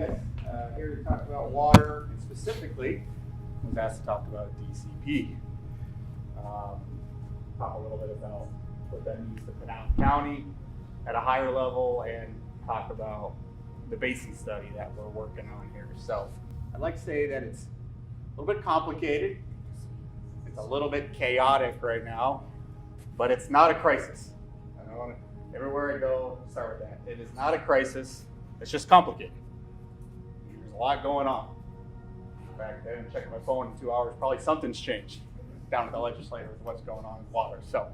Yes, here to talk about water, and specifically, I was asked to talk about DCP. Talk a little bit about what that means to Pinal County at a higher level, and talk about the basin study that we're working on here. So I'd like to say that it's a little bit complicated. It's a little bit chaotic right now, but it's not a crisis. I want to, everywhere I go, start with that. It is not a crisis. It's just complicated. There's a lot going on. In fact, I didn't check my phone in 2 hours. Probably something's changed down at the legislature with what's going on with water. So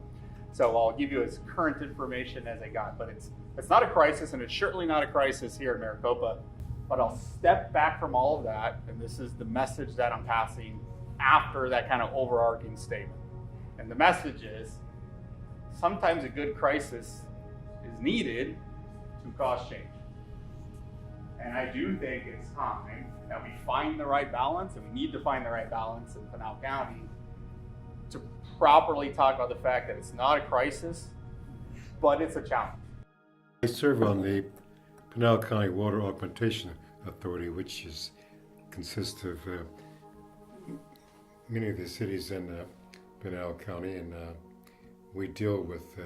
I'll give you as current information as I got. But it's not a crisis, and it's certainly not a crisis here in Maricopa. But I'll step back from all of that, and this is the message that I'm passing after that kind of overarching statement. And the message is, sometimes a good crisis is needed to cause change. And I do think it's time that we find the right balance, and we need to find the right balance in Pinal County to properly talk about the fact that it's not a crisis, but it's a challenge. I serve on the Pinal County Water Augmentation Authority, which consists of many of the cities in Pinal County, and we deal with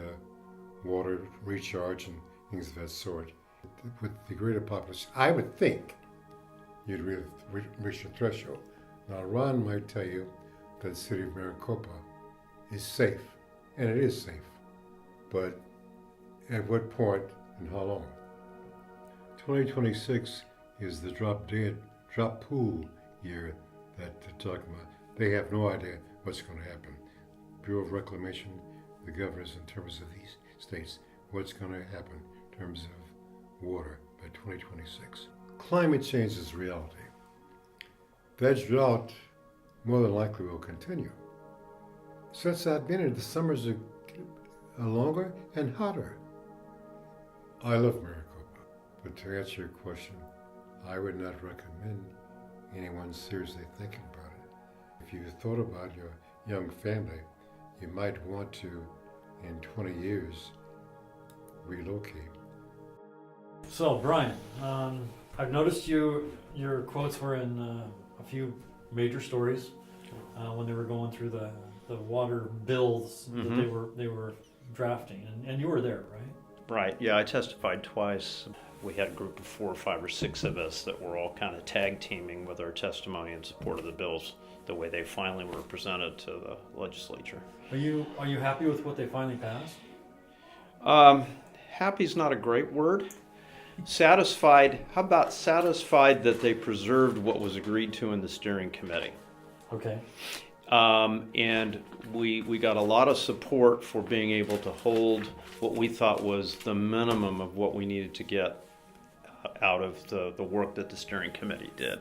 water recharge and things of that sort. With the greater population, I would think you'd really reach a threshold. Now, Ron might tell you that the city of Maricopa is safe, and it is safe, but at what point and how long? 2026 is the drop pool year that they're talking about. They have no idea what's going to happen. Bureau of Reclamation, the governors in terms of these states, what's going to happen in terms of water by 2026. Climate change is reality. That drought more than likely will continue. Since I've been here, the summers are longer and hotter. I love Maricopa, but to answer your question, I would not recommend anyone seriously thinking about it. If you thought about your young family, you might want to, in 20 years, relocate. So, Brian, I've noticed your quotes were in a few major stories when they were going through the water bills that they were drafting, and you were there, right? Right, yeah, I testified twice. We had a group of 4 or 5 or 6 of us that were all kind of tag teaming with our testimony in support of the bills, the way they finally were presented to the legislature. Are you happy with what they finally passed? Happy's not a great word. Satisfied, how about satisfied that they preserved what was agreed to in the steering committee? Okay. And we got a lot of support for being able to hold what we thought was the minimum of what we needed to get out of the work that the steering committee did.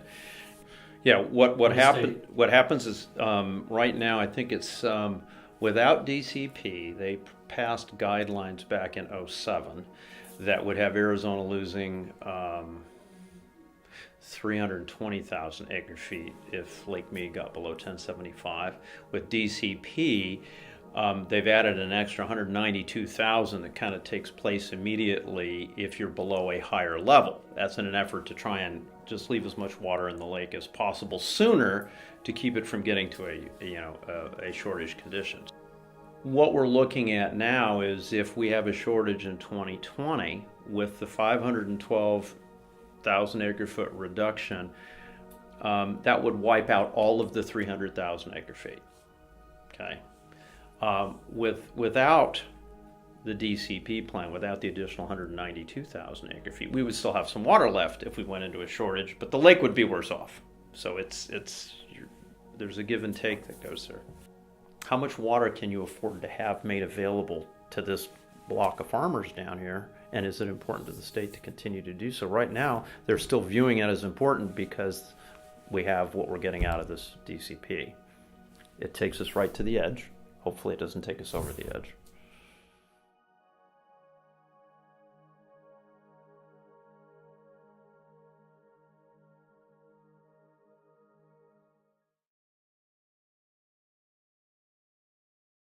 Yeah, what happens is right now I think it's without DCP, they passed guidelines back in 2007 that would have Arizona losing 320,000 acre feet if Lake Mead got below 1075. With DCP, they've added an extra 192,000 that kind of takes place immediately if you're below a higher level. That's in an effort to try and just leave as much water in the lake as possible sooner to keep it from getting to a shortage condition. What we're looking at now is if we have a shortage in 2020 with the 512,000 acre foot reduction, that would wipe out all of the 300,000 acre feet. Okay, without the DCP plan, without the additional 192,000 acre feet, we would still have some water left if we went into a shortage, but the lake would be worse off. So there's a give and take that goes there. How much water can you afford to have made available to this block of farmers down here? And is it important to the state to continue to do so? Right now, they're still viewing it as important because we have what we're getting out of this DCP. It takes us right to the edge. Hopefully it doesn't take us over the edge.